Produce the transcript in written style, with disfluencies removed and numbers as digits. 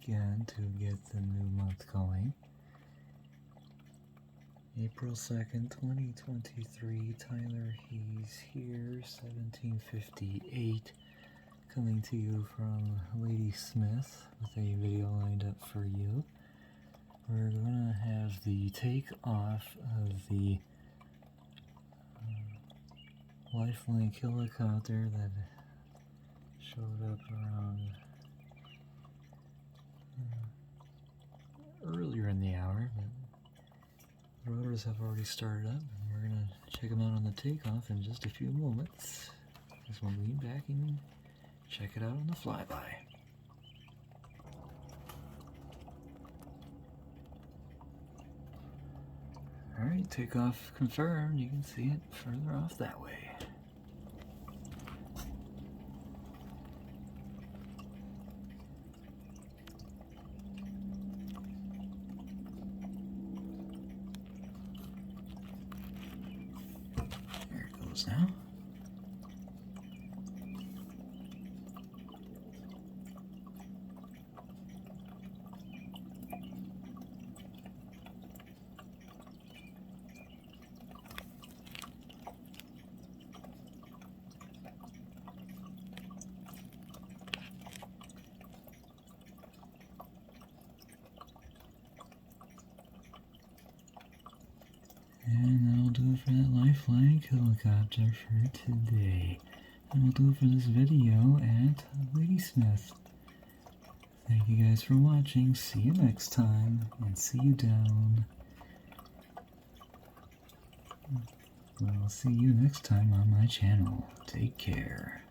again to get the new month going. April 2nd, 2023, Tyler He's here, 1758, coming to you from Ladysmith with a video lined up for you. We're going to have the takeoff of the Lifelink helicopter that showed up around earlier in the hour, but the rotors have already started up, and we're going to check them out on the takeoff in just a few moments. Just want to lean back and check it out on the flyby. Alright, takeoff confirmed. You can see it further off that way. There it goes now. And that'll do it for that Lifelink helicopter for today. And we'll do it for this video at Ladysmith. Thank you guys for watching. See you next time, and see you down. Well, I'll see you next time on my channel. Take care.